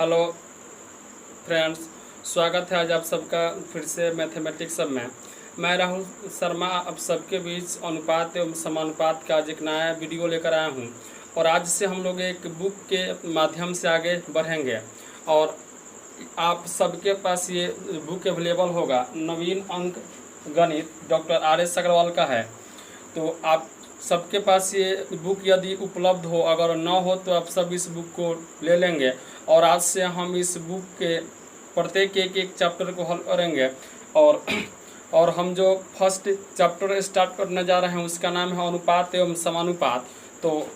Hello friends, स्वागत है आज आप सबका फिर से मैथमेटिक्स सब में। मैं राहुल शर्मा अब सबके बीच अनुपात एवं समानुपात का आज एक नया वीडियो लेकर आया हूं और आज से हम लोग एक बुक के माध्यम से आगे बढ़ेंगे और आप सबके पास ये बुक अवेलेबल होगा। नवीन अंक गणित डॉक्टर RS अग्रवाल का है। तो आप सबके पास ये बुक यदि उपलब्ध हो, अगर न हो तो आप सब इस बुक को ले लेंगे और आज से हम इस बुक के प्रत्येक एक चैप्टर को हल करेंगे और हम जो फर्स्ट चैप्टर स्टार्ट करने जा रहे हैं उसका नाम है अनुपात एवं समानुपात। तो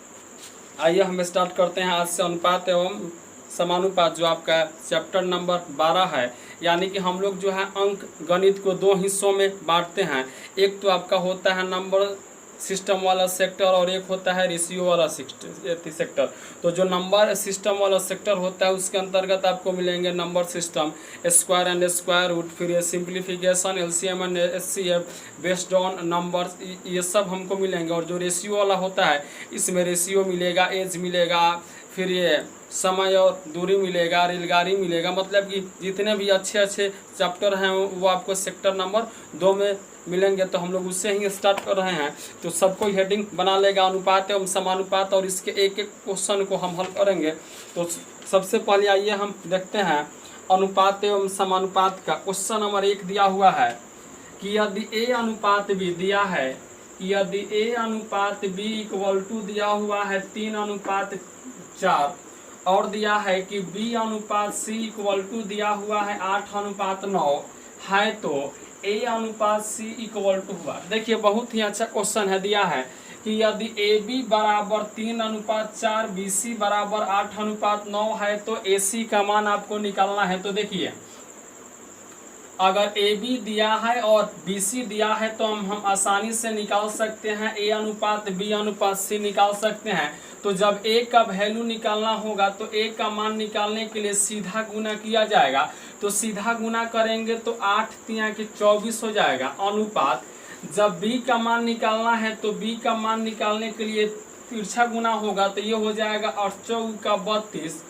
आइए हम स्टार्ट करते हैं आज से अनुपात एवं समानुपात, जो आपका चैप्टर नंबर 12 है। यानी कि हम लोग जो है अंक गणित को दो हिस्सों में बांटते हैं। एक तो आपका होता है नंबर सिस्टम वाला सेक्टर और एक होता है रेशियो वाला सेक्टर। तो जो नंबर सिस्टम वाला सेक्टर होता है उसके अंतर्गत आपको मिलेंगे number system, square and square root, फिर ये simplification, LCM and HCF based on numbers, ये सब हमको मिलेंगे। और जो रेशियो वाला होता है इसमें रेशियो मिलेगा, एज मिलेगा, फिर ये समय और दूरी मिलेगा, रेलगाड़ी मिलेगा। मतलब कि जितने भी अच्छे चैप्टर हैं वो आपको सेक्टर नंबर 2 में मिलेंगे। तो हम लोग उससे ही स्टार्ट कर रहे हैं। तो सबको हेडिंग बना लेगा अनुपात एवं समानुपात और इसके एक एक क्वेश्चन को हम हल करेंगे। तो सबसे पहले आइए हम देखते हैं अनुपात एवं समानुपात का क्वेश्चन नंबर 1 दिया हुआ है कि यदि A अनुपात B दिया है कि यदि A अनुपात B इक्वल टू दिया हुआ है 3:4 और दिया है कि B अनुपात C इक्वल टू दिया हुआ है 8:9 है, तो A अनुपात C इक्वल टू हुआ। देखिए बहुत ही अच्छा क्वेश्चन है। दिया है कि यदि AB बराबर 3:4 BC बराबर 8:9 है तो AC का मान आपको निकालना है। तो देखिए अगर AB दिया है और BC दिया है तो हम आसानी से निकाल सकते हैं A अनुपात B अनुपात C निकाल सकते हैं। तो जब A का वैल्यू निकालना होगा तो A का मान निकालने के लिए सीधा गुना किया जाएगा। तो सीधा गुना करेंगे तो 8×3=24 हो जाएगा। अनुपात जब B का मान निकालना है तो B का मान निकालने के लिए तिरछा गुना होगा तो ये हो जाएगा 8×4=32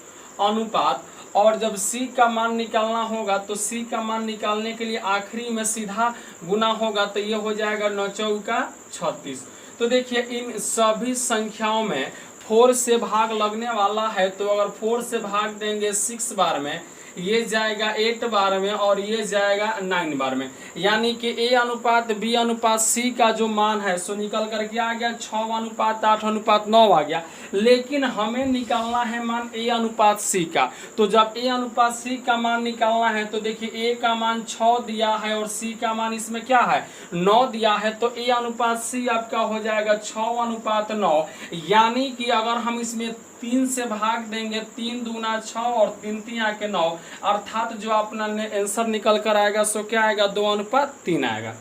अनुपात। और जब C का मान निकालना होगा तो C का मान निकालने के लिए आखिरी में सीधा गुना होगा तो ये हो जाएगा 9×4=36। तो देखिए इन सभी संख्याओं में 4 से भाग लगने वाला है। तो अगर 4 से भाग देंगे 6 बार में, ये जाएगा 8 बार में और ये जाएगा 9 बार में। यानी कि A अनुपात B अनुपात C का जो मान है सो निकल करके आ गया 6:8:9 आ गया। लेकिन हमें निकालना है मान A अनुपात C का। तो जब A अनुपात C का मान निकालना है तो देखिए A का मान 6 दिया है और C का मान इसमें क्या है 9 दिया है। तो A अनुपात C आपका हो जाएगा 6:9। यानी कि अगर हम इसमें 3 से भाग देंगे, 3 दूना 6 और 3×3=9, अर्थात जो अपना आंसर निकल कर आएगा सो क्या आएगा 2:3 आएगा।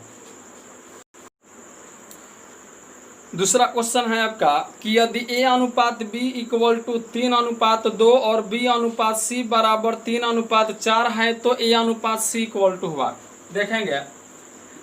दूसरा क्वेश्चन है आपका कि यदि A अनुपात B इक्वल टू 3:2 और B अनुपात C बराबर 3:4 है तो A अनुपात C इक्वल टू हुआ। देखेंगे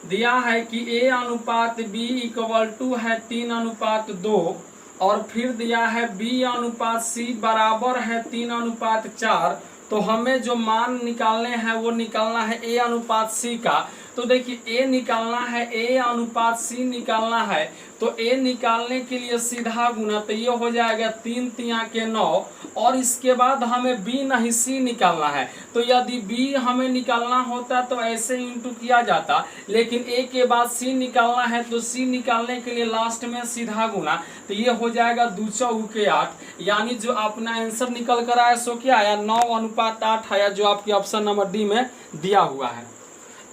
दिया है कि A अनुपात B इक्वल टू है 3:2 और फिर दिया है B अनुपात C बराबर है 3:4। तो हमें जो मान निकालने हैं वो निकालना है A अनुपात C का। तो देखिए A निकालना है, A अनुपात C निकालना है। तो A निकालने के लिए सीधा गुना तो ये हो जाएगा 3×3=9 और इसके बाद हमें B नहीं C निकालना है। तो यदि B हमें निकालना होता तो ऐसे इंटू किया जाता, लेकिन A के बाद C निकालना है तो C निकालने के लिए लास्ट में सीधा गुना। तो ये हो जाएगा 2×8। यानी जो अपना आंसर निकल कर आया सो क्या आया 9:8 आया, जो आपके ऑप्शन नंबर D में दिया हुआ है।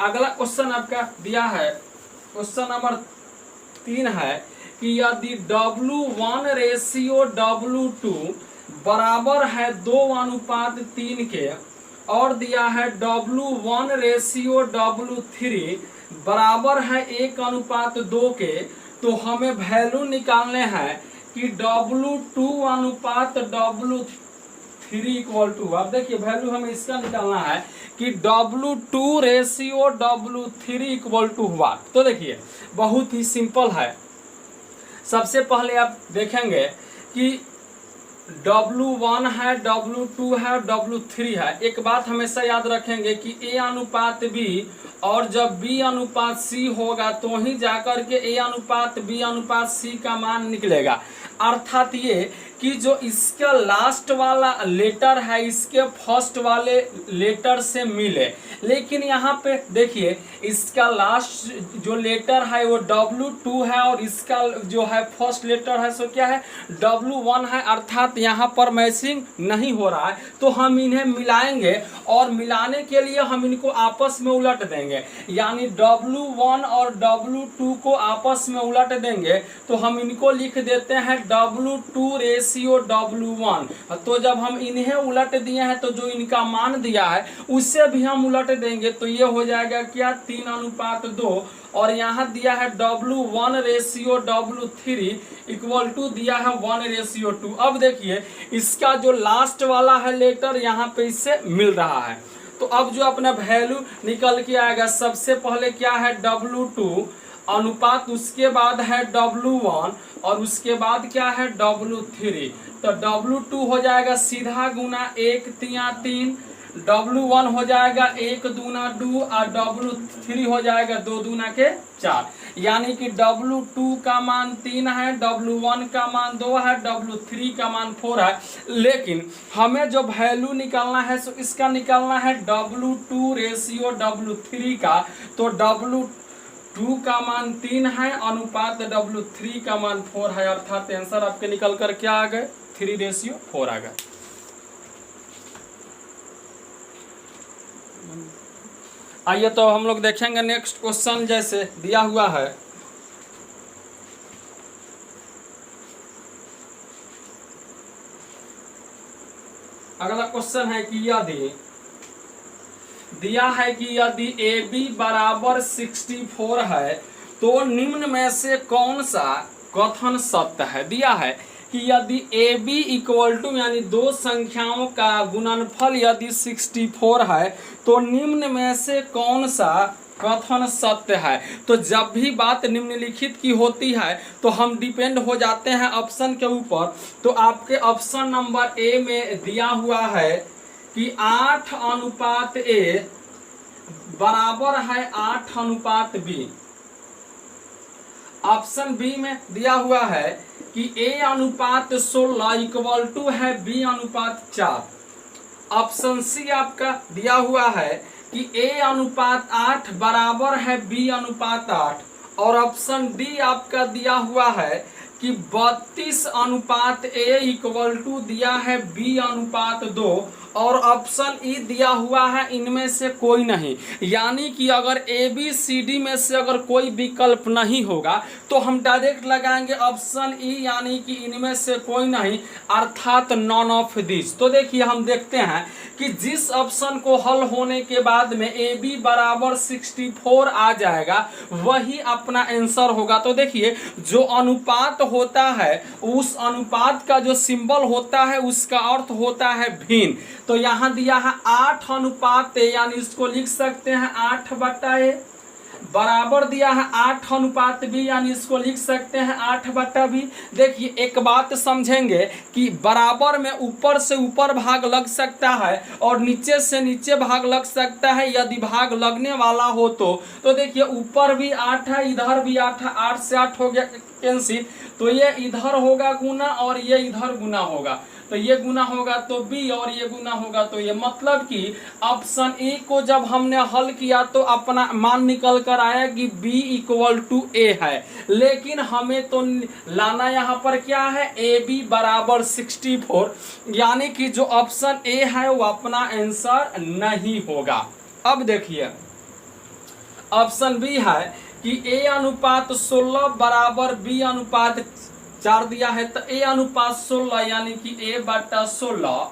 अगला क्वेश्चन आपका दिया है क्वेश्चन नंबर 3 है कि यदि W1 रेशियो W2 बराबर है 2:3 के और दिया है W1 रेशियो W3 बराबर है 1:2 के, तो हमें वैल्यू निकालने हैं कि W2 अनुपात W3 इक्वल टू। अब देखिए वैल्यू हमें इसका निकालना है कि W2 ratio W3 equal to हुआ। तो देखिए बहुत ही सिंपल है। सबसे पहले आप देखेंगे कि W1 है, W2 है, W3 है। एक बात हमेशा याद रखेंगे कि A अनुपात B और जब B अनुपात C होगा तो ही जाकर के A अनुपात B अनुपात C का मान निकलेगा। अर्थात ये कि जो इसका लास्ट वाला लेटर है इसके फर्स्ट वाले लेटर से मिले। लेकिन यहाँ पे देखिए इसका लास्ट जो लेटर है वो W2 है और इसका जो है फर्स्ट लेटर है सो क्या है W1 है। अर्थात यहाँ पर मैचिंग नहीं हो रहा है, तो हम इन्हें मिलाएंगे और मिलाने के लिए हम इनको आपस में उलट देंगे। यानी W1 और W2 को आपस में उलट देंगे तो हम इनको लिख देते हैं W2 रेशियो W1। तो जब हम इन्हें उलट दिए हैं तो जो इनका मान दिया है उससे भी हम उलट देंगे, तो ये हो जाएगा क्या 3:2। और यहाँ दिया है W1 ratio W3 equal to दिया है 1:2। अब देखिए इसका जो लास्ट वाला है लेटर यहाँ पे इससे मिल रहा है। तो अब जो अपना वैल्यू निकल के आएगा, सबसे पहले क्या है W2 अनुपात, उसके बाद है W1 और उसके बाद क्या है W3। तो W2 हो जाएगा सीधा गुना 1 3 3, W1 हो जाएगा 1 दूना 2 और W3 हो जाएगा 2 दूना के 4। यानी कि W2 का मान 3 है, W1 का मान 2 है, W3 का मान 4 है। लेकिन हमें जो वैल्यू निकालना है सो इसका निकालना है W2 रेशियो W3 का। तो W2 का मान 3 है, अनुपात W3 का मान 4 है। अर्थात आंसर आपके निकल कर क्या आ गए 3:4 आ गए। आइए तो हम लोग देखेंगे नेक्स्ट क्वेश्चन जैसे दिया हुआ है। अगला क्वेश्चन है कि यदि दिया है कि यदि AB बराबर 64 है तो निम्न में से कौन सा कथन सत्य है। दिया है कि यदि AB इक्वल टू यानी दो संख्याओं का गुणनफल यदि 64 है तो निम्न में से कौन सा कथन सत्य है। तो जब भी बात निम्नलिखित की होती है तो हम डिपेंड हो जाते हैं ऑप्शन के ऊपर। तो आपके ऑप्शन नंबर ए में दिया हुआ है कि 8:A बराबर है 8:B। ऑप्शन बी में दिया हुआ है कि A:16 इक्वल टू है B:4। ऑप्शन सी आपका दिया हुआ है कि A:8 बराबर है B:8। और ऑप्शन डी आपका दिया हुआ है कि 32:A इक्वल टू दिया है B:2। और ऑप्शन ई दिया हुआ है इनमें से कोई नहीं। यानी कि अगर ABCD में से अगर कोई विकल्प नहीं होगा तो हम डायरेक्ट लगाएंगे ऑप्शन ई, यानी कि इनमें से कोई नहीं, अर्थात नॉन ऑफ दिस। तो देखिए हम देखते हैं कि जिस ऑप्शन को हल होने के बाद में AB बराबर 64 आ जाएगा वही अपना आंसर होगा। तो देखिए जो अनुपात होता है उस अनुपात का जो सिंबल होता है उसका अर्थ होता है भिन्न। तो यहाँ दिया है 8:A, यानी इसको लिख सकते हैं 8/A। बराबर दिया है 8:B, यानी इसको लिख सकते हैं 8/B। देखिए एक बात समझेंगे कि बराबर में ऊपर से ऊपर भाग लग सकता है और नीचे से नीचे भाग लग सकता है। यदि भाग लगने वाला हो तो देखिए ऊपर भी 8 है, इधर भी 8 है, 8 से 8 हो गया कैंसिल। तो ये इधर होगा गुना और ये इधर गुना होगा, तो ये गुना होगा तो बी और ये गुना होगा तो ये। मतलब कि ऑप्शन ए को जब हमने हल किया तो अपना मान निकल कर आया कि बी इक्वल टू ए है। लेकिन हमें तो लाना यहाँ पर क्या है AB बराबर 64, यानी कि जो ऑप्शन ए है वो अपना आंसर नहीं होगा। अब देखिए ऑप्शन बी है कि A:16 बराबर B:4 दिया है। तो A:16 यानी कि A/16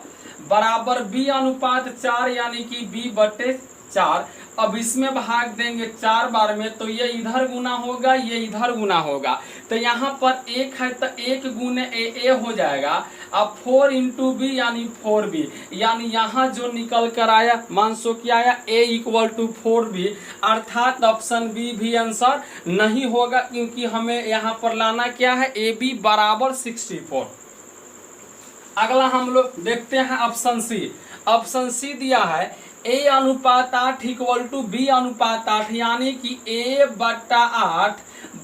बराबर B:4 यानी कि B/4। अब इसमें भाग देंगे 4 बार में तो ये इधर गुना होगा, ये इधर गुना होगा। तो यहाँ पर 1 है तो 1 गुने A हो जाएगा। अब 4 × B यानी 4B, यानी यहाँ जो निकल कर आया मान सो क्या आया A इक्वल टू 4B। अर्थात ऑप्शन बी भी आंसर नहीं होगा, क्योंकि हमें यहाँ पर लाना क्या है AB बराबर 64। अगला हम लोग देखते हैं ऑप्शन सी। ऑप्शन सी दिया है A अनुपात 8 इक्वल टू B अनुपात 8, यानी कि A बट्टा 8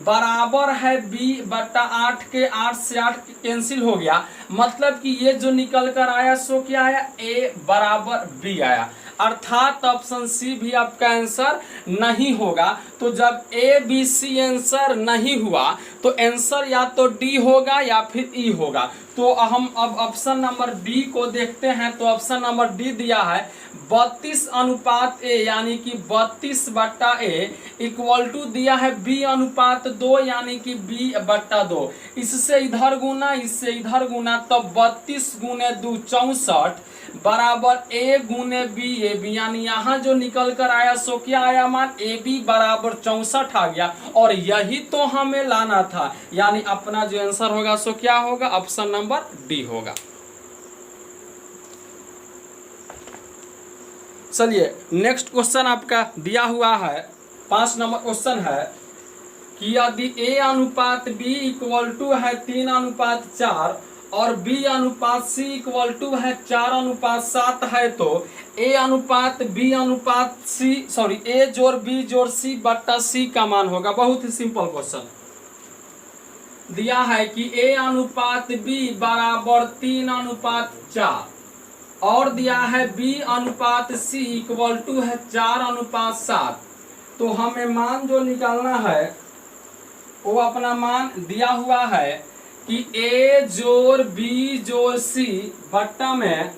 बराबर है B बट्टा 8 के। 8 से 8 कैंसिल हो गया, मतलब कि ये जो निकल कर आया सो क्या आया, A बराबर B आया। अर्थात ऑप्शन सी भी आपका आंसर नहीं होगा। तो जब ए बी सी आंसर नहीं हुआ तो आंसर या तो डी होगा या फिर ई होगा। तो हम अब ऑप्शन नंबर डी को देखते हैं। तो ऑप्शन नंबर डी दिया है 32 अनुपात ए, यानी कि 32 बट्टा ए इक्वल टू दिया है बी अनुपात 2, यानी कि बी बट्टा 2। इससे इधर गुना, इससे इधर गुना, तो 32 गुने 2 64 बराबर ए गुने बी ए बी, यानी यहाँ जो निकल कर आया सो क्या आया मान, ए बी बराबर 64 आ गया। और यही तो हमें लाना था, यानी अपना जो आंसर होगा सो क्या होगा, ऑप्शन नंबर डी होगा। चलिए नेक्स्ट क्वेश्चन आपका दिया हुआ है 5 नंबर क्वेश्चन है कि यदि ए अनुपात बी इक्वल टू है 3 अनुपात 4 और बी अनुपात सी इक्वल टू है 4 अनुपात 7 है, तो ए अनुपात बी अनुपात सी सॉरी ए जोड़ बी जोड़ सी बट्टा सी का मान होगा। बहुत ही सिंपल क्वेश्चन दिया है कि ए अनुपात बी बराबर 3 अनुपात 4 और दिया है बी अनुपात सी इक्वल टू है 4 अनुपात 7। तो हमें मान जो निकालना है वो अपना मान दिया हुआ है कि ए जोड़ बी जोड़ सी बट्टा में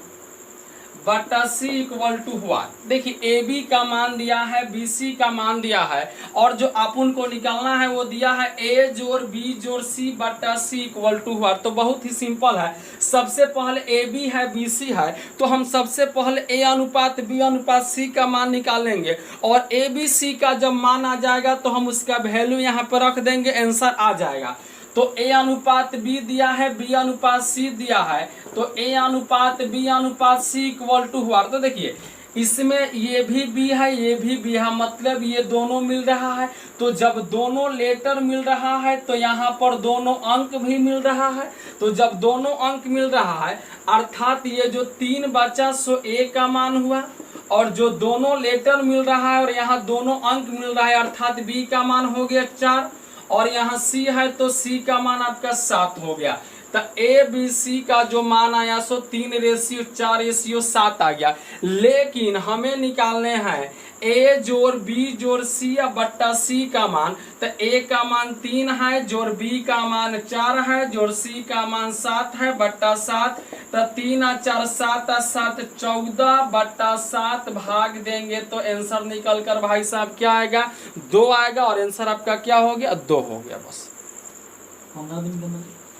बट्टा सी इक्वल टू हुआ। देखिए ए बी का मान दिया है, बी सी का मान दिया है, और जो अपन को निकालना है वो दिया है ए जोड़ बी जोड़ सी बट्टा सी इक्वल टू हुआ। तो बहुत ही सिंपल है। सबसे पहले ए बी है बी सी है, तो हम सबसे पहले ए अनुपात बी अनुपात सी का मान निकालेंगे, और ए बी सी का जब मान आ जाएगा तो हम उसका वैल्यू यहाँ पर रख देंगे, आंसर आ जाएगा। तो ए अनुपात बी दिया है, बी अनुपात सी दिया है, तो ए अनुपात बी अनुपात सी इक्वल टू हुआ। तो देखिए इसमें ये भी बी है, ये भी बी है, मतलब ये दोनों मिल रहा है। तो जब दोनों लेटर मिल रहा है तो यहाँ पर दोनों अंक भी मिल रहा है। तो जब दोनों अंक मिल रहा है अर्थात ये जो 3 बचा सो ए का मान हुआ, और जो दोनों लेटर मिल रहा है और यहाँ दोनों अंक मिल रहा है अर्थात बी का मान हो गया 4, और यहाँ सी है तो सी का मान आपका 7 हो गया। तो ए बी सी का जो मान आया सो 3:4:7 आ गया। लेकिन हमें निकालने हैं ए जोड़ बी जोड़ सी या बट्टा सी का मान। तो ए का मान 3 है, जोड़ बी का मान 4 है, जोड़ सी का मान 7 है बट्टा 7। तो 3 और 4 7 और 7 14 बट्टा 7 भाग देंगे तो आंसर निकल कर भाई साहब क्या आएगा, 2 आएगा, और आंसर आपका क्या हो गया, 2 हो गया बस।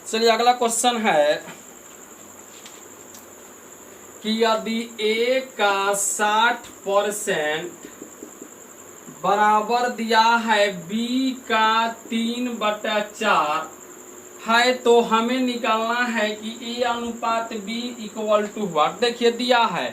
चलिए अगला क्वेश्चन है कि यदि ए का 60% बराबर दिया है बी का 3/4 है, तो हमें निकालना है कि ए अनुपात बी इक्वल टू हुआ। देखिए दिया है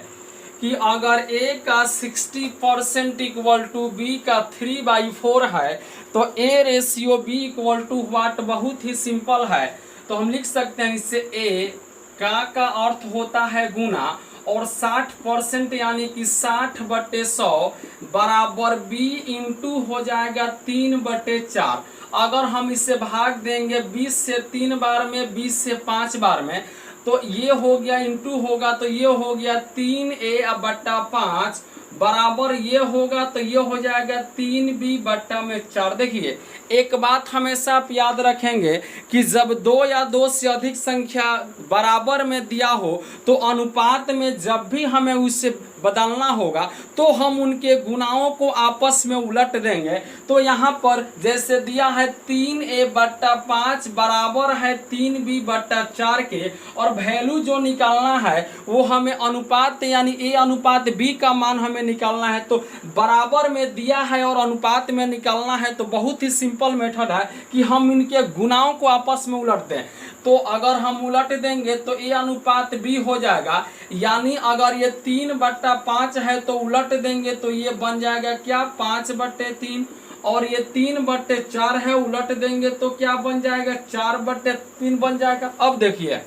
कि अगर ए का 60% इक्वल टू बी का 3/4 है तो A ratio B equal to what. बहुत ही सिंपल है, तो हम लिख सकते हैं इससे ए का अर्थ होता है गुना, और 60% यानी कि 60/100 बराबर बी इंटू हो जाएगा 3/4। अगर हम इसे भाग देंगे 20 से 3 बार में, 20 से 5 बार में, तो ये हो गया इंटू होगा तो ये हो गया 3a/5 बराबर ये होगा तो ये हो जाएगा 3b/4। देखिए एक बात हमेशा आप याद रखेंगे कि जब 2 या 2 से अधिक संख्या बराबर में दिया हो तो अनुपात में जब भी हमें उससे बदलना होगा तो हम उनके गुणाओं को आपस में उलट देंगे। तो यहाँ पर जैसे दिया है 3a/5 बराबर है 3b/4 के, और वैल्यू जो निकालना है वो हमें अनुपात यानी a अनुपात b का मान हमें निकालना है। तो बराबर में दिया है और अनुपात में निकालना है, तो बहुत ही सिंपल मेथड है कि हम इनके गुणाओं को आपस में उलट दें। तो अगर हम उलट देंगे तो a अनुपात b हो जाएगा, यानी अगर ये 3/5 है तो उलट देंगे तो ये बन जाएगा क्या 5/3, और ये 3/4 है उलट देंगे तो क्या बन जाएगा 4/3 बन जाएगा। अब देखिए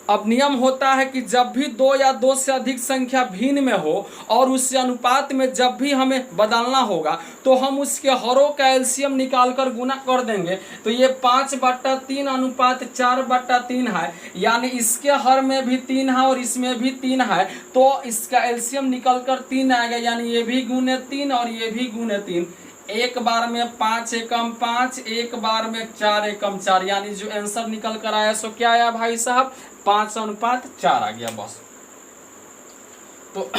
अब नियम होता है कि जब भी दो या दो से अधिक संख्या भिन्न में हो और उस अनुपात में जब भी हमें बदलना होगा तो हम उसके हरों का एलसीएम निकाल कर गुना कर देंगे। तो ये 5/3 अनुपात 4/3 है, यानी इसके हर में भी 3 है और इसमें भी 3 है, तो इसका एलसीएम निकल कर 3 आएगा, यानी ये भी गुने 3 और ये भी गुने 3। एक बार में 5 एकम 5, एक बार में 4 एकम 4, यानी जो आंसर निकल कर आया सो क्या आया भाई साहब, 5/4 आ गया बस। तो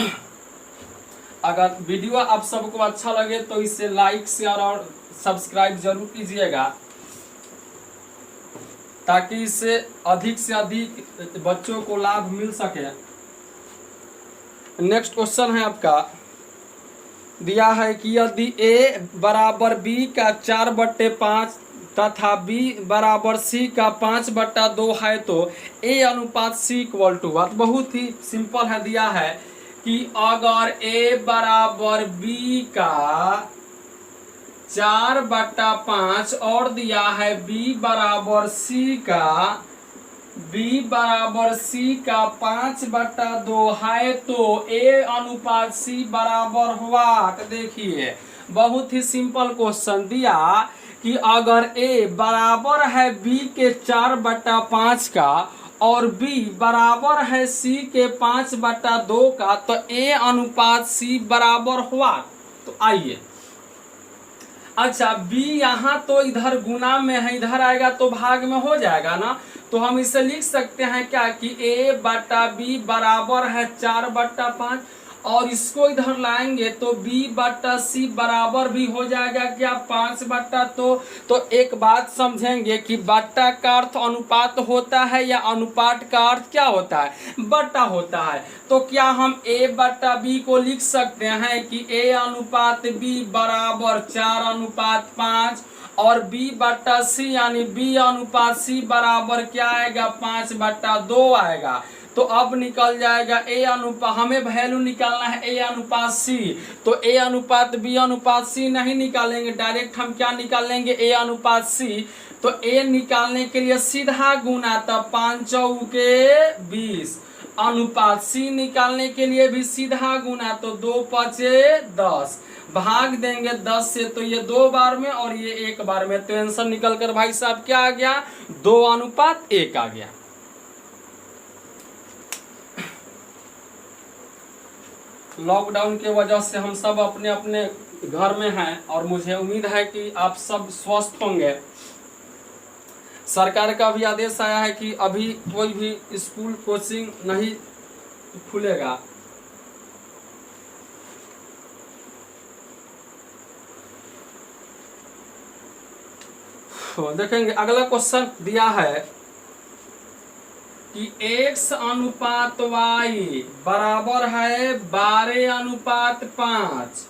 अगर वीडियो आप सबको अच्छा लगे तो इसे लाइक शेयर और सब्सक्राइब जरूर कीजिएगा, ताकि इससे अधिक से अधिक बच्चों को लाभ मिल सके। नेक्स्ट क्वेश्चन है आपका, दिया है कि यदि a बराबर b का 4/5 तथा b बराबर c का 5/2 है तो a अनुपात c इक्वल टू, बात बहुत ही सिंपल है। दिया है कि अगर a बराबर b का 4/5 और दिया है b बराबर c का 5/2 है तो a अनुपात c बराबर हुआ। तो देखिए बहुत ही सिंपल क्वेश्चन दिया कि अगर a बराबर है b के 4/5 का और b बराबर है c के 5/2 का, तो a अनुपात c बराबर हुआ। तो आइए, अच्छा b यहाँ तो इधर गुना में है, इधर आएगा तो भाग में हो जाएगा ना, तो हम इसे लिख सकते हैं क्या कि a/b बराबर है 4/5 और इसको इधर लाएंगे तो b/c बराबर भी हो जाएगा क्या, 5/2। तो एक बात समझेंगे कि बट्टा का अर्थ अनुपात होता है या अनुपात का अर्थ क्या होता है, बट्टा होता है। तो क्या हम a/b को लिख सकते हैं कि a अनुपात b बराबर 4/5 और b/c यानी b अनुपात c बराबर क्या आएगा, 5/2 आएगा। तो अब निकल जाएगा a अनुपात, हमें वैल्यू निकालना है a अनुपात c, तो a अनुपात b अनुपात c नहीं निकालेंगे, डायरेक्ट हम क्या निकालेंगे, a अनुपात c। तो a निकालने के लिए सीधा गुना, तब 5 चौके 20, अनुपात c निकालने के लिए भी सीधा गुना, तो 2 5 10, भाग देंगे 10 से, तो ये 2 बार में और ये 1 बार में, तो आंसर निकल कर भाई साहब क्या आ गया, 2/1 आ गया। लॉकडाउन के वजह से हम सब अपने अपने घर में हैं और मुझे उम्मीद है कि आप सब स्वस्थ होंगे। सरकार का भी आदेश आया है कि अभी कोई भी स्कूल कोचिंग नहीं खुलेगा। देखेंगे अगला क्वेश्चन दिया है कि x अनुपात y बराबर है 12/5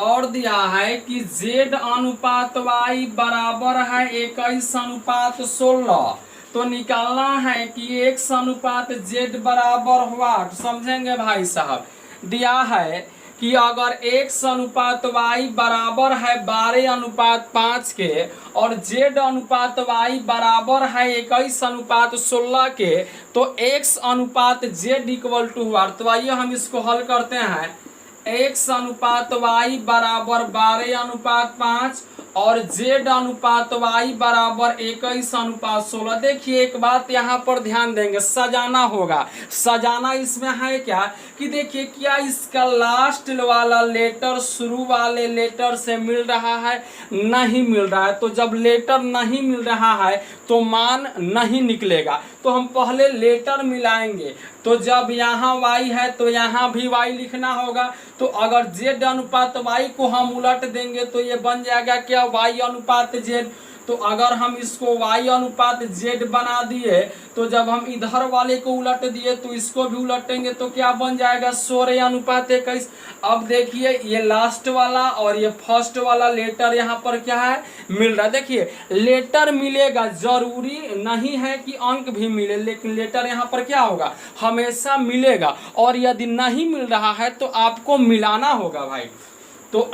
और दिया है कि z अनुपात y बराबर है 21/16। तो निकालना है कि x अनुपात z बराबर हुआ। समझेंगे भाई साहब, दिया है कि अगर x अनुपात y बराबर है 12/5 के और z अनुपात y बराबर है 21/16 के, तो x अनुपात z इक्वल टू हुआ। तो आइए हम इसको हल करते हैं। x अनुपात y बराबर 12/5 और z अनुपात y बराबर 21/16। देखिए एक बात यहाँ पर ध्यान देंगे, सजाना होगा। सजाना इसमें है क्या कि देखिए क्या इसका लास्ट वाला लेटर शुरू वाले लेटर से मिल रहा है, नहीं मिल रहा है। तो जब लेटर नहीं मिल रहा है तो मान नहीं निकलेगा। तो हम पहले लेटर मिलाएंगे, तो जब यहाँ y है तो यहाँ भी y लिखना होगा। तो अगर z अनुपात y को हम उलट देंगे तो ये बन जाएगा क्या, y अनुपात z। तो अगर हम इसको y अनुपात z बना दिए तो जब हम इधर वाले को उलट दिए तो इसको भी उलटेंगे तो क्या बन जाएगा, 16 अनुपात 21। अब देखिए ये लास्ट वाला और ये फर्स्ट वाला लेटर यहाँ पर क्या है, मिल रहा है। देखिए लेटर मिलेगा, जरूरी नहीं है कि अंक भी मिले, लेकिन लेटर यहाँ पर क्या होगा, हमेशा मिलेगा। और यदि नहीं मिल रहा है तो आपको मिलाना होगा भाई। तो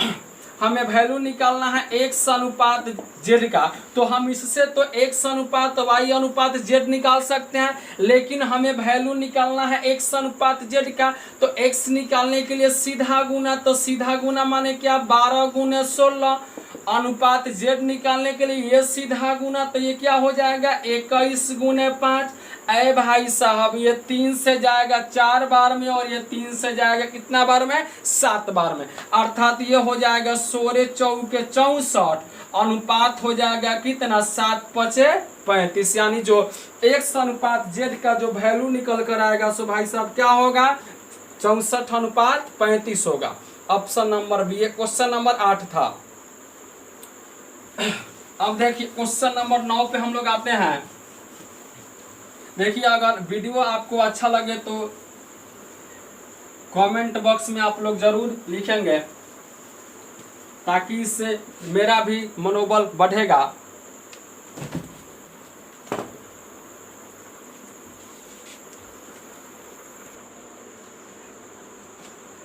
हमें वैल्यू निकालना है x अनुपात z का, तो हम इससे तो x अनुपात y अनुपात z निकाल सकते हैं, लेकिन हमें वैल्यू निकालना है x अनुपात z का। तो x निकालने के लिए सीधा गुना, तो सीधा गुना माने क्या, 12 गुने 16। अनुपात z निकालने के लिए ये सीधा गुना, तो ये क्या हो जाएगा, 21 गुने 5। अरे भाई साहब, ये 3 से जाएगा 4 बार में और ये 3 से जाएगा कितना बार में, 7 बार में, अर्थात ये हो जाएगा 16 चौके 64। अनुपात हो जाएगा कितना, 7 पचे 35, यानी जो x अनुपात z का जो वैल्यू निकल कर आएगा सो भाई साहब क्या होगा, 64 अनुपात 35 होगा। Option number B. Question number 8 था। अब देखिए क्वेश्चन नंबर 9 पे हम लोग आते हैं। देखिए अगर वीडियो आपको अच्छा लगे तो कमेंट बॉक्स में आप लोग जरूर लिखेंगे, ताकि इससे मेरा भी मनोबल बढ़ेगा।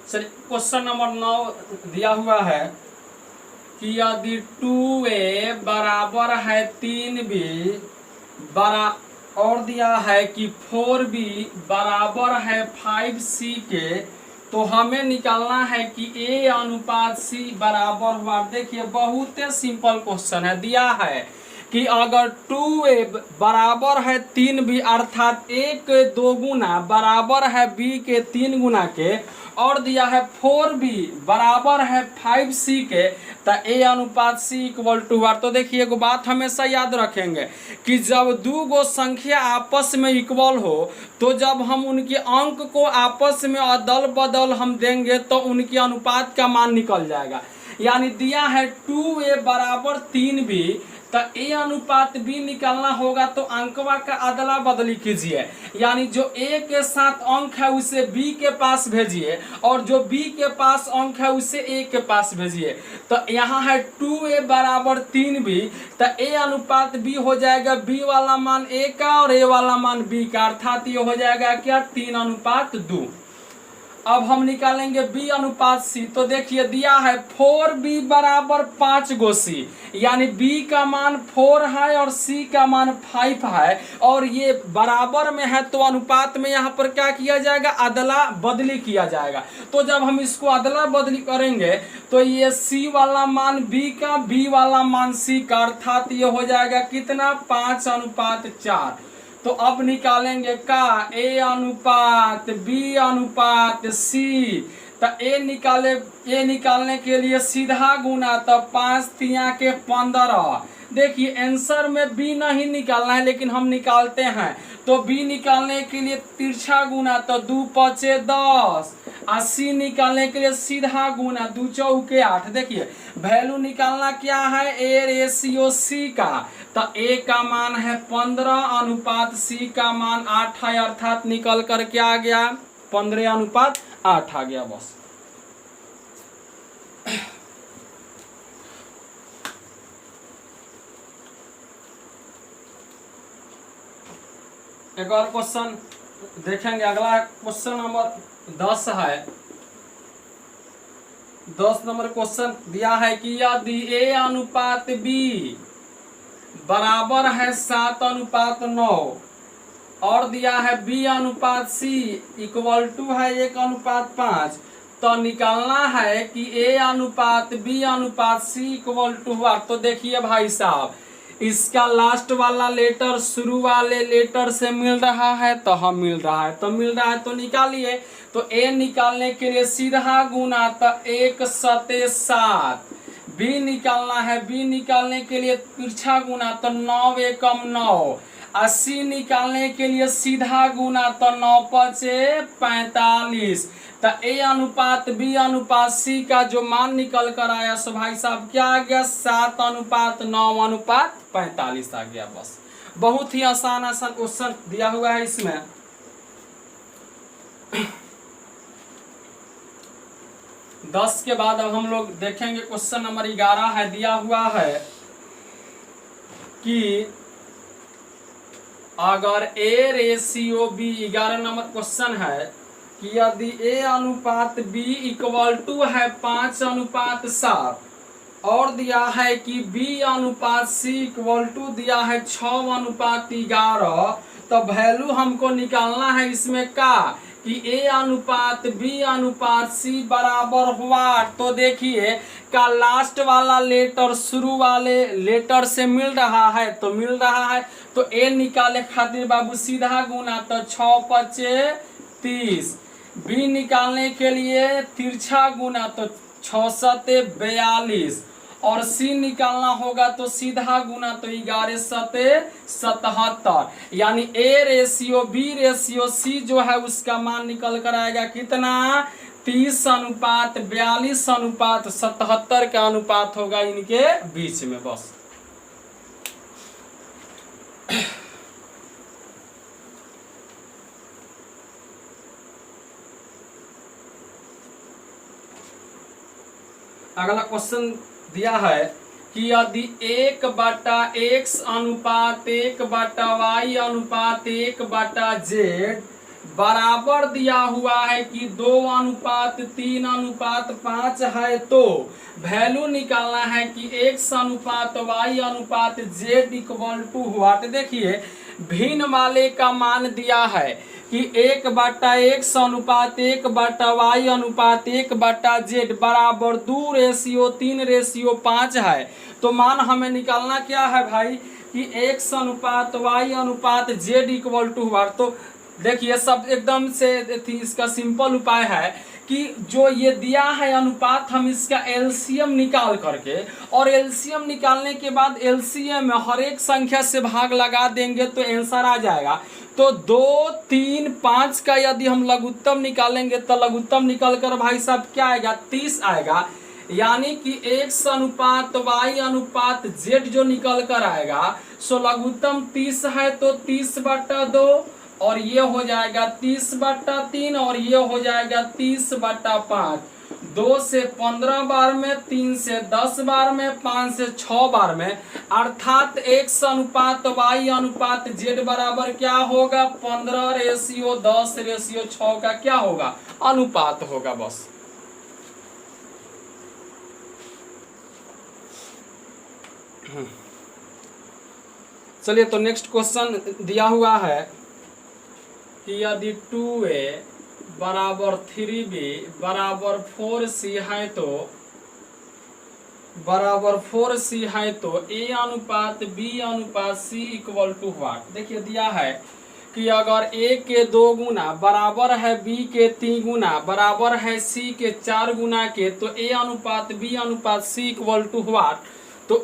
चलिए क्वेश्चन नंबर 9 दिया हुआ है कि यदि 2a बराबर है 3b बरा और दिया है कि 4b बराबर है 5c के, तो हमें निकालना है कि a अनुपात c बराबर हुआ। देखिए बहुत सिंपल क्वेश्चन है। दिया है कि अगर 2a बराबर है 3b अर्थात a के 2 गुना बराबर है b के 3 गुना के, और दिया है 4b बराबर है 5c के, तो a अनुपात c इक्वल टू आर। तो देखिए एगो बात हमेशा याद रखेंगे कि जब दो गो संख्या आपस में इक्वल हो, तो जब हम उनके अंक को आपस में अदल बदल हम देंगे तो उनके अनुपात का मान निकल जाएगा। यानी दिया है 2a बराबर 3b, तो a अनुपात b निकालना होगा तो अंकवा का अदला बदली कीजिए, यानी जो a के साथ अंक है उसे b के पास भेजिए और जो b के पास अंक है उसे a के पास भेजिए। तो यहाँ है 2a बराबर 3b, तो a अनुपात b हो जाएगा b वाला मान a का और a वाला मान b का, अर्थात ये हो जाएगा क्या, 3 अनुपात 2। अब हम निकालेंगे b अनुपात c। तो देखिए दिया है 4b बराबर 5 गो c, यानी b का मान 4 है और c का मान 5 है, और ये बराबर में है तो अनुपात में यहाँ पर क्या किया जाएगा, अदला बदली किया जाएगा। तो जब हम इसको अदला बदली करेंगे तो ये c वाला मान b का, b वाला मान c का, अर्थात ये हो जाएगा कितना, 5 अनुपात 4। तो अब निकालेंगे का, a अनुपात b अनुपात c। तो a निकालने के लिए सीधा गुना, तो 5 तिया के 15। देखिए आंसर में b नहीं निकालना है लेकिन हम निकालते हैं। तो b निकालने के लिए तिरछा गुना, तो 2 पचे 10। और c निकालने के लिए सीधा गुना, 2 चौके 8। देखिए वैल्यू निकालना क्या है, a रेशियो c का, तो a का मान है 15 अनुपात c का मान 8 है, अर्थात निकल कर क्या आ गया, 15 अनुपात 8 आ गया। बस एक और क्वेश्चन देखेंगे। अगला क्वेश्चन नंबर 10 है। 10 नंबर क्वेश्चन दिया है कि यदि a अनुपात b बराबर है 7 अनुपात 9 और दिया है b अनुपात c इक्वल टू है 1 अनुपात 5, तो निकालना है कि a अनुपात b अनुपात c इक्वल टू हुआ। तो देखिए भाई साहब, इसका लास्ट वाला लेटर शुरू वाले लेटर से मिल रहा है तो हम मिल रहा है तो निकालिए। तो a निकालने के लिए सीधा गुना, तो 1 सते 7। b निकालना है, b निकालने के लिए तिरछा गुना, तो 9 एकम 9। 80 निकालने के लिए सीधा गुना, तो 9 पचे 45। तो a अनुपात b अनुपात c का जो मान निकल कर आया सो भाई साहब क्या आ गया, 7 अनुपात 9 अनुपात 45 आ गया। बस बहुत ही आसान क्वेश्चन दिया हुआ है इसमें। दस के बाद अब हम लोग देखेंगे क्वेश्चन नंबर 11 है। दिया हुआ है कि अगर a ratio b, 11 number question है कि यदि a अनुपात b इक्वल टू है 5 अनुपात 7 और दिया है कि B अनुपात C इक्वल टू दिया है 6:11। तो वैल्यू हमको निकालना है इसमें का कि A अनुपात B अनुपात C बराबर हुआ। तो देखिए का लास्ट वाला लेटर शुरू वाले लेटर से मिल रहा है, तो मिल रहा है तो A निकाले खातिर बाबू सीधा गुना, तो 6×5 = 30। B निकालने के लिए तिरछा गुना, तो 6×7 = 42। और C निकालना होगा तो सीधा गुना, तो 11×7 = 77। यानी A/B/C जो है उसका मान निकल कर आएगा कितना, 30:42:77 का अनुपात होगा इनके बीच में। बस अगला क्वेश्चन दिया है कि यदि 1/x अनुपात 1/y अनुपात 1/z बराबर दिया हुआ है कि 2:3:5 है, तो वैल्यू निकालना है कि x अनुपात y अनुपात z इक्वल टू हुआ। तो देखिए भिन्न वाले का मान दिया है कि 1/x अनुपात 1/y अनुपात 1/z बराबर 2:3:5 है। तो मान हमें निकालना क्या है भाई कि x अनुपात y अनुपात z इक्वल टू हुआ। तो देखिए सब एकदम से इसका सिंपल उपाय है कि जो ये दिया है अनुपात, हम इसका एलसीएम निकाल करके और एलसीएम निकालने के बाद एलसीएम में हर एक संख्या से भाग लगा देंगे तो आंसर आ जाएगा। तो 2, 3, 5 का यदि हम लघुत्तम निकालेंगे तो लघुत्तम निकल कर भाई साहब क्या आएगा, 30 आएगा। यानी कि x अनुपात y अनुपात z जो निकल कर आएगा सो लघुत्तम 30 है तो 30/2 और ये हो जाएगा 30/3 और ये हो जाएगा 30/5। 2 से 15 बार में, 3 से 10 बार में, 5 से 6 बार में, अर्थात x अनुपात y अनुपात z बराबर क्या होगा, 15:10:6 का क्या होगा, अनुपात होगा। बस चलिए तो नेक्स्ट क्वेश्चन दिया हुआ है कि यदि 2a बराबर 3b बराबर 4c है तो a अनुपात b अनुपात c इक्वल टू व्हाट। देखिए दिया है कि अगर a के 2 गुना बराबर है b के 3 गुना बराबर है c के 4 गुना के, तो a अनुपात b अनुपात c इक्वल टू व्हाट। तो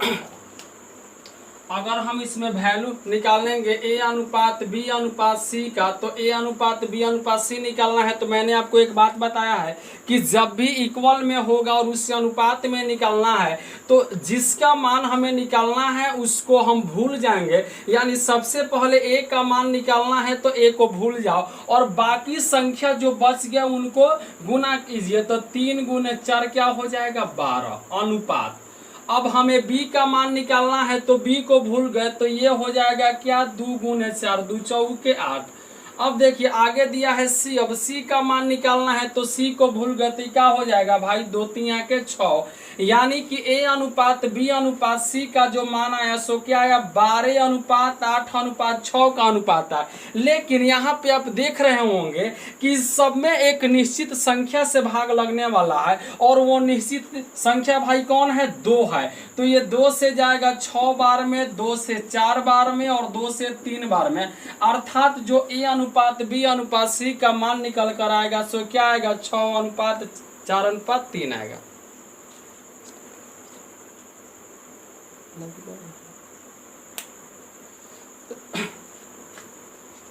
अगर हम इसमें वैल्यू निकालेंगे a अनुपात b अनुपात c का, तो a अनुपात b अनुपात c निकालना है। तो मैंने आपको एक बात बताया है कि जब भी इक्वल में होगा और उस अनुपात में निकालना है तो जिसका मान हमें निकालना है उसको हम भूल जाएंगे। यानी सबसे पहले a का मान निकालना है तो a को भूल जाओ और बाकी संख्या जो बच गया उनको गुना कीजिए। तो 3 × 4 क्या हो जाएगा, 12 अनुपात। अब हमें b का मान निकालना है तो b को भूल गए तो ये हो जाएगा क्या, 2 × 4 2 × 4 = 8। अब देखिए आगे दिया है c, अब c का मान निकालना है तो c को भूल गए तो क्या हो जाएगा भाई, 2 × 3 = 6। यानी कि a अनुपात b अनुपात c का जो मान आया सो क्या आया, 12:8:6 का अनुपात है। लेकिन यहाँ पे आप देख रहे होंगे कि सब में एक निश्चित संख्या से भाग लगने वाला है और वो निश्चित संख्या भाई कौन है, 2 है। तो ये 2 से जाएगा 6 बार में, 2 से 4 बार में और 2 से 3 बार में। अर्थात जो a अनुपात b अनुपात c का मान निकल कर आएगा सो क्या आएगा, 6:4:3 आएगा।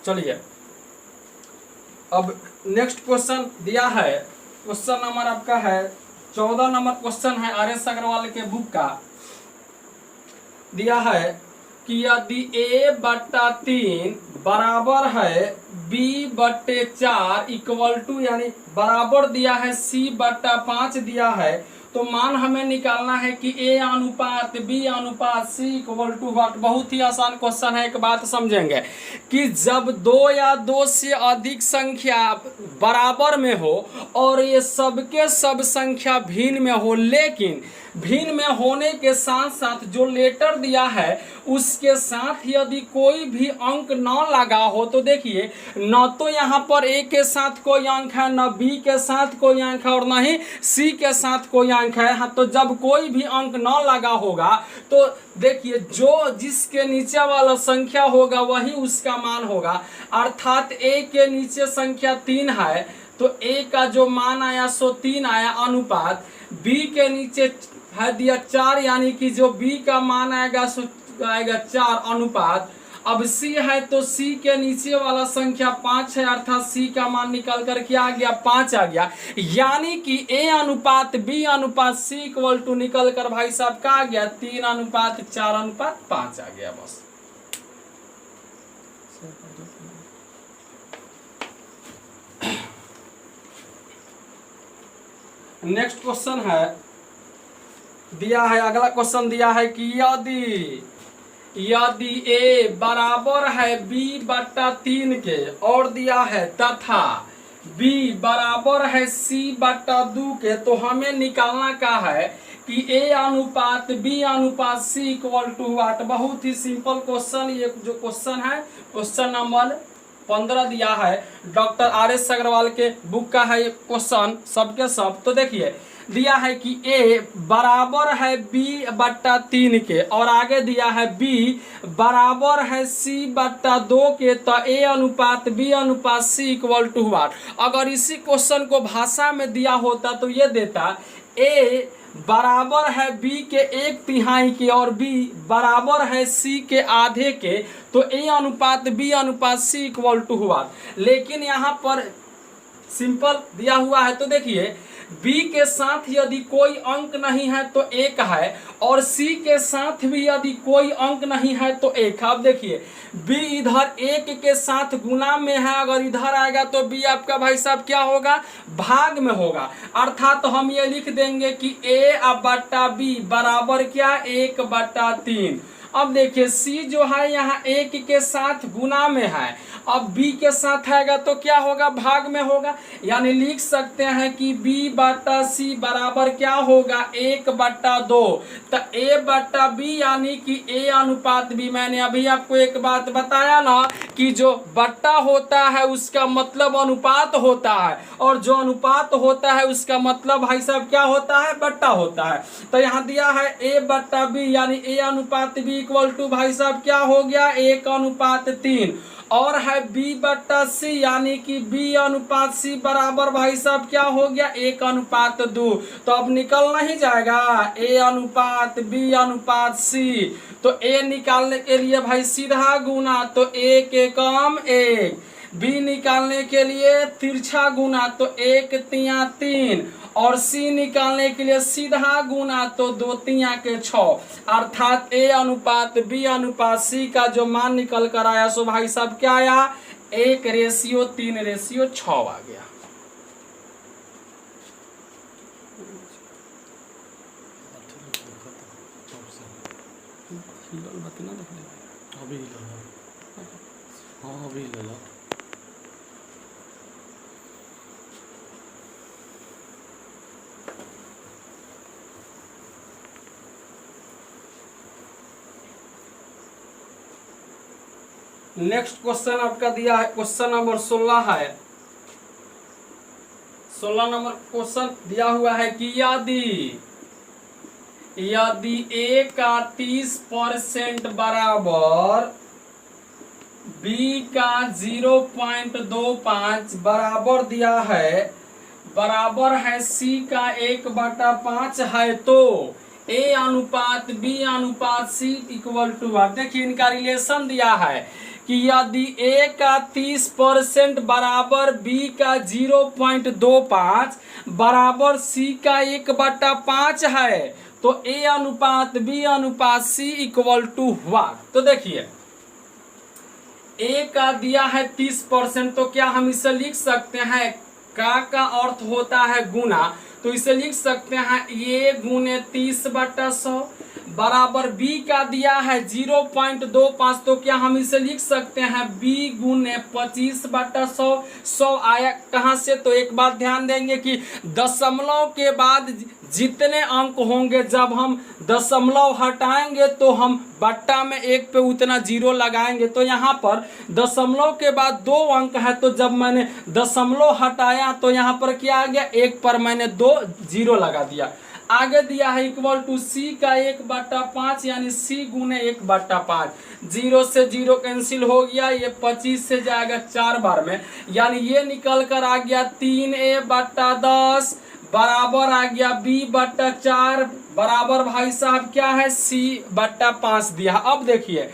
चलिए अब नेक्स्ट क्वेश्चन दिया है, क्वेश्चन नंबर आपका है 14 नंबर क्वेश्चन है आर.एस. अग्रवाल के बुक का। दिया है कि यदि a/3 बराबर है b/4 इक्वल टू, यानी बराबर दिया है c/5 दिया है, तो मान हमें निकालना है कि a अनुपात b अनुपात c इक्वल टू व्हाट। बहुत ही आसान क्वेश्चन है। एक बात समझेंगे कि जब 2 या 2 से अधिक संख्या बराबर में हो और ये सबके सब संख्या भिन्न में हो, लेकिन भिन्न में होने के साथ साथ जो लेटर दिया है उसके साथ यदि कोई भी अंक न लगा हो तो देखिए न तो यहाँ पर ए के साथ कोई अंक है, न बी के साथ कोई अंक है और न ही सी के साथ कोई अंक है। हाँ, तो जब कोई भी अंक न लगा होगा तो देखिए जो जिसके नीचे वाला संख्या होगा वही उसका मान होगा। अर्थात ए के नीचे संख्या 3 है तो ए का जो मान आया सो 3 आया, अनुपात बी के नीचे है दिया 4 यानी कि जो बी का मान आएगा सो आएगा 4, अनुपात अब सी है तो सी के नीचे वाला संख्या 5 है, अर्थात सी का मान निकल कर क्या आ गया 5 आ गया। यानी कि ए अनुपात बी अनुपात सी इक्वल टू निकल कर भाई साहब का आ गया 3:4:5 आ गया। बस नेक्स्ट क्वेश्चन है दिया है, अगला क्वेश्चन दिया है कि यदि ए बराबर है बी बट्टा 3 के और दिया है तथा बी बराबर है सी बट्टा 2 के, तो हमें निकालना का है कि ए अनुपात बी अनुपात सी इक्वल टू व्हाट। बहुत ही सिंपल क्वेश्चन, ये जो क्वेश्चन है क्वेश्चन नंबर 15 दिया है, डॉक्टर RS अग्रवाल के बुक का है ये क्वेश्चन सबके सब। तो देखिए दिया है कि ए बराबर है बी बट्टा 3 के और आगे दिया है बी बराबर है सी बट्टा 2 के, तो ए अनुपात बी अनुपात सी इक्वल टू व्हाट। अगर इसी क्वेश्चन को भाषा में दिया होता तो ये देता ए बराबर है बी के 1/3 के और बी बराबर है सी के आधे के, तो ए अनुपात बी अनुपात सी इक्वल टू हुआ। लेकिन यहाँ पर सिंपल दिया हुआ है तो देखिए b के साथ यदि कोई अंक नहीं है तो 1 है और c के साथ भी यदि कोई अंक नहीं है तो 1। अब देखिए b इधर 1 के साथ गुना में है, अगर इधर आएगा तो b आपका भाई साहब क्या होगा भाग में होगा। अर्थात तो हम ये लिख देंगे कि a बट्टा b बराबर क्या 1/3। अब देखिए c जो है यहाँ 1 के साथ गुना में है, अब b के साथ आएगा तो क्या होगा भाग में होगा। यानी लिख सकते हैं कि b बट्टा c बराबर क्या होगा 1/2। तो a बट्टा b यानी कि a अनुपात b। मैंने अभी आपको एक बात बताया ना कि जो बट्टा होता है उसका मतलब अनुपात होता है और जो अनुपात होता है उसका मतलब भाई साहब क्या होता है बट्टा होता है। तो यहाँ दिया है a बट्टा b यानी a अनुपात b इक्वल टू भाई साहब क्या हो गया 1:3 और है b बट्टा c यानी कि b अनुपात c बराबर भाई साहब क्या हो गया 1:2। तो अब निकल नहीं जाएगा a अनुपात b अनुपात c। तो a निकालने के लिए भाई सीधा गुना तो 1 एकम 1, b निकालने के लिए तिरछा गुना तो 1×3 और c निकालने के लिए सीधा गुना तो 2×6। अर्थात a अनुपात b अनुपात c का जो मान निकल कर आया सो भाई साहब क्या आया 1:3:6 आ गया। नेक्स्ट क्वेश्चन आपका दिया है क्वेश्चन नंबर 16 है। 16 नंबर क्वेश्चन दिया हुआ है कि यदि a का 30% बराबर b का 0.25 बराबर दिया है बराबर है c का 1/5 है तो a अनुपात b अनुपात c इक्वल टू। देखिए इनका रिलेशन दिया है कि यदि a का 30% बराबर b का 0.25 बराबर c का 1/5 है तो a अनुपात b अनुपात c इक्वल टू हुआ। तो देखिए a का दिया है 30%, तो क्या हम इसे लिख सकते हैं का अर्थ होता है गुना, तो इसे लिख सकते हैं a गुने 30/100 बराबर b का दिया है 0.25, तो क्या हम इसे लिख सकते हैं b गुने 25/100। 100 आया कहाँ से, तो एक बात ध्यान देंगे कि दशमलव के बाद जितने अंक होंगे जब हम दशमलव हटाएंगे तो हम बट्टा में 1 पे उतना जीरो लगाएंगे। तो यहाँ पर दशमलव के बाद 2 अंक है, तो जब मैंने दशमलव हटाया तो यहाँ पर क्या आ गया, 1 पर मैंने 2 जीरो लगा दिया। आगे दिया है इक्वल टू c का 1/5 यानी c गुने 1/5। 0 से 0 कैंसिल हो गया, ये 25 से जाएगा 4 बार में, यानी ये निकल कर आ गया 3a/10 बराबर आ गया b/4 बराबर भाई साहब क्या है c/5 दिया। अब देखिए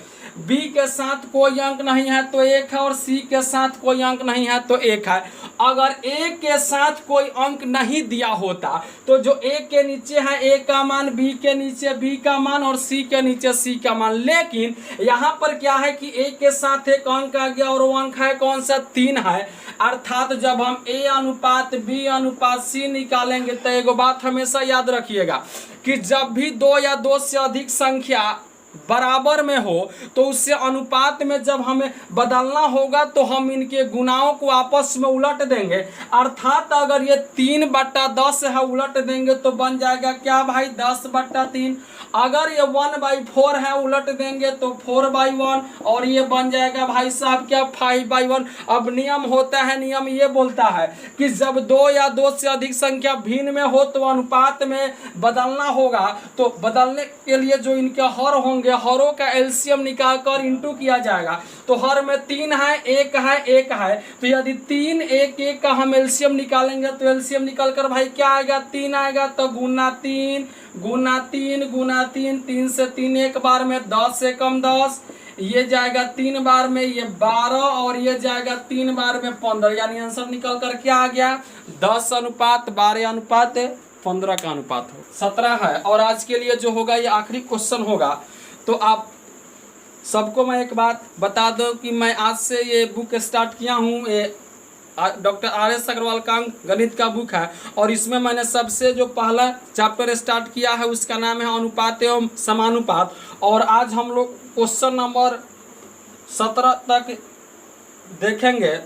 b के साथ कोई अंक नहीं है तो 1 है और c के साथ कोई अंक नहीं है तो 1 है। अगर a के साथ कोई अंक नहीं दिया होता तो जो a के नीचे है a का मान, b के नीचे b का मान और c के नीचे c का मान, लेकिन यहाँ पर क्या है कि a के साथ एक अंक आ गया और वो अंक है कौन सा, 3 है। अर्थात जब हम a अनुपात b अनुपात c निकालेंगे तो एक बात हमेशा याद रखिएगा कि जब भी 2 या 2 से अधिक संख्या बराबर में हो तो उससे अनुपात में जब हमें बदलना होगा तो हम इनके गुणाओं को आपस में उलट देंगे। अर्थात अगर ये 3/10 है उलट देंगे तो बन जाएगा क्या भाई 10/3। अगर ये 1/4 है उलट देंगे तो 4/1 और ये बन जाएगा भाई साहब क्या 5/1। अब नियम होता है, नियम ये बोलता है कि जब 2 या 2 से अधिक संख्या भिन्न में हो तो अनुपात में बदलना होगा, तो बदलने के लिए जो इनके हर होंगे हरों का एलसीएम निकाल कर इंटू किया जाएगा। तो हर में 3 है, 1 है, 1 है, तो यदि 3 1 1 का हम एलसीएम निकालेंगे तो एलसीएम निकाल कर भाई क्या आएगा 3 आएगा, तो गुना 3 गुना 3 गुना 3, 3 से 3 एक बार में 10 से कम 10, ये जाएगा 3 बार में ये 12 और ये जाएगा 3 बार में 15, यानी आंसर निकल कर क्या आ गया 10:12:15 का अनुपात हो 17 है। और आज के लिए जो होगा ये आखिरी क्वेश्चन होगा। तो आप सबको मैं एक बात बता दूं कि मैं आज से ये बुक स्टार्ट किया हूँ, ये डॉक्टर RS अग्रवाल का गणित का बुक है और इसमें मैंने सबसे जो पहला चैप्टर स्टार्ट किया है उसका नाम है अनुपात एवं समानुपात। और आज हम लोग क्वेश्चन नंबर 17 तक देखेंगे।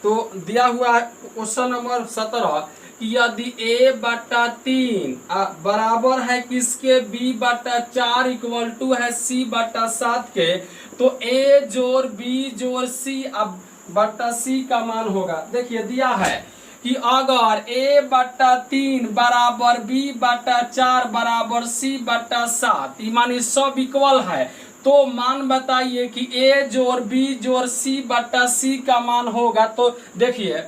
तो दिया हुआ है क्वेश्चन नंबर 17 कि यदि a/3 बराबर है किसके b/4 इक्वल टू है c/7 के, तो a जोड़ b जोड़ c अब c का मान होगा। देखिए दिया है कि अगर a/3 बराबर b/4 बराबर c/7 मानी सब इक्वल है तो मान बताइए कि a जोड़ b जोड़ c/c का मान होगा। तो देखिए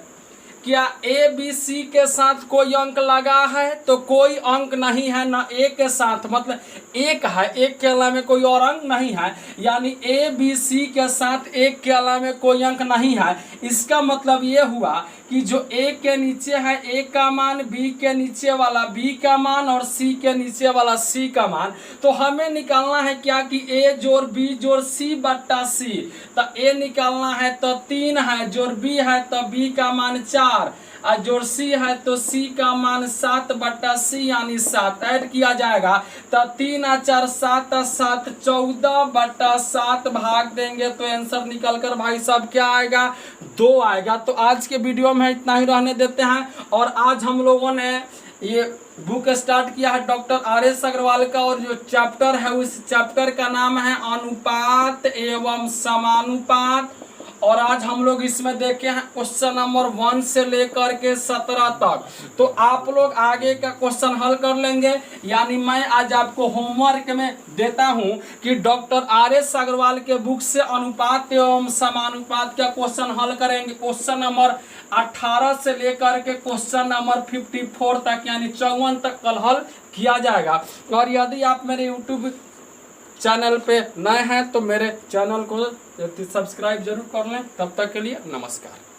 क्या a b c के साथ कोई अंक लगा है, तो कोई अंक नहीं है ना a के साथ, मतलब एक है, एक के अलावा में कोई और अंक नहीं है, यानी a b c के साथ एक के अलावा में कोई अंक नहीं है। इसका मतलब ये हुआ कि जो a के नीचे है a का मान, b के नीचे वाला b का मान और c के नीचे वाला c का मान। तो हमें निकालना है क्या कि a जोड़ b जोड़ c/c, तो a निकालना है तो 3 है, जोड़ b है तो b का मान 4 और जोड़ c है तो c का मान 7/c यानी 7 ऐड किया जाएगा तो 3 और 4 7 और 7 14/7 भाग देंगे तो आंसर निकल कर भाई साहब क्या आएगा 2 आएगा। तो आज के वीडियो में इतना ही रहने देते हैं। और आज हम लोगों ने ये बुक स्टार्ट किया है डॉक्टर RS अग्रवाल का और जो चैप्टर है उस चैप्टर का नाम है अनुपात एवं समानुपात। और आज हम लोग इसमें देखे हैं क्वेश्चन नंबर 1 से लेकर के 17 तक। तो आप लोग आगे का क्वेश्चन हल कर लेंगे, यानी मैं आज आपको होमवर्क में देता हूं कि डॉक्टर RS अग्रवाल के बुक से अनुपात एवं समानुपात का क्वेश्चन हल करेंगे। क्वेश्चन नंबर 18 से लेकर के क्वेश्चन नंबर 54 तक यानी 54 तक कल हल किया जाएगा। और यदि आप मेरे यूट्यूब चैनल पे नए हैं तो मेरे चैनल को सब्सक्राइब जरूर कर लें। तब तक के लिए नमस्कार।